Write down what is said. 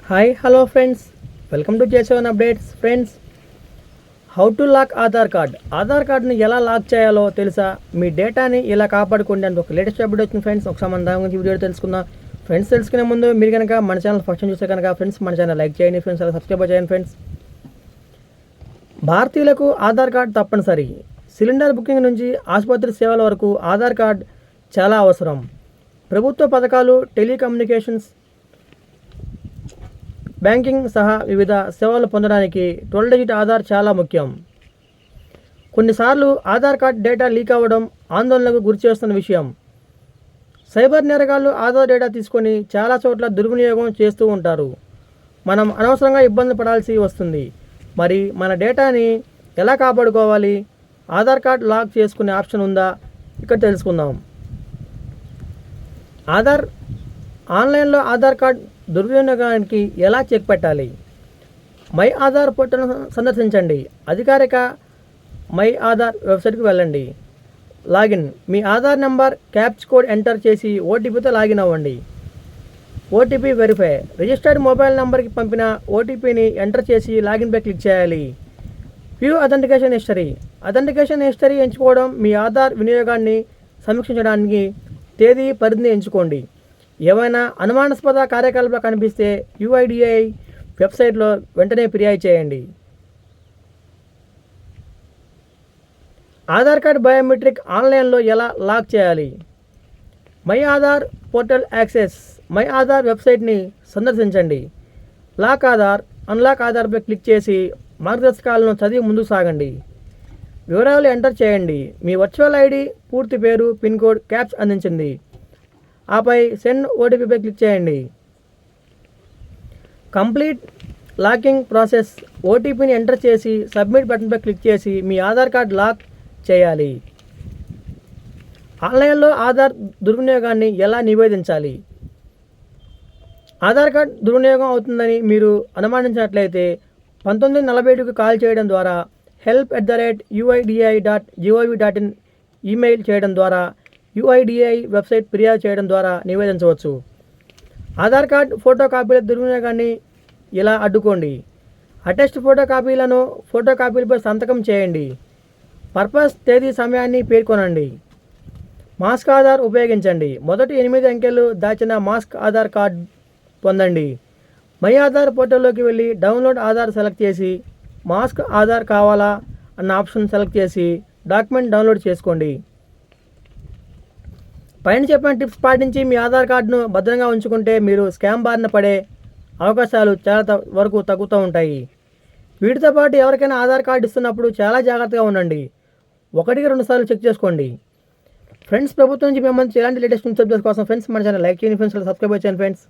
Hi hello friends, welcome to J seven updates. Friends, how to lock Aadhaar కార్డ్ని ఎలా lock చేయాలో తెలుసా? మీ డేటాని ఇలా కాపాడుకోండి అని ఒక లేటెస్ట్ అప్డేట్ వచ్చింది ఫ్రెండ్స్. ఒకసారి మన దాని గురించి వీడియో తెలుసుకుందాం. ఫ్రెండ్స్, తెలుసుకునే ముందు మీరు కనుక మన ఛానల్ ఫస్ట్ చూస్తే కనుక ఫ్రెండ్స్ మన ఛానల్ లైక్ చేయండి ఫ్రెండ్స్, అలా సబ్స్క్రైబ్ చేయండి ఫ్రెండ్స్. భారతీయులకు ఆధార్ కార్డ్ తప్పనిసరి. సిలిండర్ బుకింగ్ నుంచి ఆసుపత్రి సేవల వరకు ఆధార్ కార్డ్ చాలా అవసరం. ప్రభుత్వ పథకాలు, టెలికమ్యూనికేషన్స్, బ్యాంకింగ్ సహా వివిధ సేవలు పొందడానికి 12 డిజిట్ ఆధార్ చాలా ముఖ్యం. కొన్నిసార్లు ఆధార్ కార్డ్ డేటా లీక్ అవ్వడం ఆందోళనకు గురిచేస్తున్న విషయం. సైబర్ నేరగాళ్లు ఆధార్ డేటా తీసుకొని చాలా చోట్ల దుర్వినియోగం చేస్తూ ఉంటారు. మనం అనవసరంగా ఇబ్బంది పడాల్సి వస్తుంది. మరి మన డేటాని ఎలా కాపాడుకోవాలి? ఆధార్ కార్డ్ లాక్ చేసుకునే ఆప్షన్ ఉందా? ఇక్కడ తెలుసుకుందాం. ఆన్లైన్లో ఆధార్ కార్డ్ దుర్వినియోగానికి ఎలా చెక్ పెట్టాలి? మై ఆధార్ పోర్టల్ను సందర్శించండి. అధికారిక మై ఆధార్ వెబ్సైట్కి వెళ్ళండి. లాగిన్. మీ Aadhaar number, captcha code enter చేసి ఓటీపీతో లాగిన్ అవ్వండి. OTP verify. రిజిస్టర్డ్ మొబైల్ నెంబర్కి పంపిన ఓటీపీని ఎంటర్ చేసి లాగిన్పై క్లిక్ చేయాలి. వ్యూ అథెంటికేషన్ హిస్టరీ ఎంచుకోవడం. మీ ఆధార్ వినియోగాన్ని సమీక్షించడానికి తేదీ, పరిధిని ఎంచుకోండి. ఏవైనా అనుమానాస్పద కార్యకలాపాలు కనిపిస్తే యుఐడిఐ వెబ్సైట్లో వెంటనే ఫిర్యాదు చేయండి. ఆధార్ కార్డ్ బయోమెట్రిక్ ఆన్లైన్లో ఎలా లాక్ చేయాలి? My Aadhaar portal access. My Aadhaar వెబ్సైట్ని సందర్శించండి. అన్లాక్ ఆధార్పై క్లిక్ చేసి మార్గదర్శకాలను చదివి ముందుకు సాగండి. వివరాలు ఎంటర్ చేయండి. మీ వర్చువల్ ఐడి, పూర్తి పేరు, పిన్ కోడ్, క్యాప్చ్ అందించింది. ఆపై సెండ్ ఓటీపీపై క్లిక్ చేయండి. Complete locking process. ఓటీపీని ఎంటర్ చేసి సబ్మిట్ బటన్పై క్లిక్ చేసి మీ ఆధార్ కార్డ్ లాక్ చేయాలి. ఆన్లైన్లో ఆధార్ దుర్వినియోగాన్ని ఎలా నివేదించాలి? ఆధార్ కార్డ్ దుర్వినియోగం అవుతుందని మీరు అనుమానించినట్లయితే 1947కు కాల్ చేయడం ద్వారా, help@uidi.gov.in ఈమెయిల్ చేయడం ద్వారా, యుఐడిఐ వెబ్సైట్ ఫిర్యాదు చేయడం ద్వారా నివేదించవచ్చు. ఆధార్ కార్డ్ ఫోటో కాపీల దుర్వినియోగాన్ని ఇలా అడ్డుకోండి. అటెస్ట్ ఫోటో కాపీలపై సంతకం చేయండి. పర్పస్, తేదీ, సమయాన్ని పేర్కొనండి. మాస్క్ ఆధార్ ఉపయోగించండి. మొదటి 8 అంకెలు దాచిన మాస్క్ ఆధార్ కార్డ్ పొందండి. మై ఆధార్ పోర్టల్లోకి వెళ్ళి డౌన్లోడ్ ఆధార్ సెలెక్ట్ చేసి మాస్క్ ఆధార్ కావాలా అన్న ఆప్షన్ సెలెక్ట్ చేసి డాక్యుమెంట్ డౌన్లోడ్ చేసుకోండి. పైన చెప్పిన టిప్స్ పాటించి మీ ఆధార్ కార్డును భద్రంగా ఉంచుకుంటే మీరు స్కామ్ బారిన పడే అవకాశాలు చాలా వరకు తగ్గుతూ ఉంటాయి. వీటితో పాటు ఎవరికైనా ఆధార్ కార్డు ఇస్తున్నప్పుడు చాలా జాగ్రత్తగా ఉండండి. 1-2 సార్లు చెక్ చేసుకోండి. ఫ్రెండ్స్, ప్రభుత్వం నుంచి మేము ఇలాంటి లేటెస్ట్ న్యూస్ అప్డేట్స్ కోసం ఫ్రెండ్స్ మన ఛానల్ లైక్ చేయండి ఫ్రెండ్స్, సబ్స్క్రైబ్ చేయండి ఫ్రెండ్స్.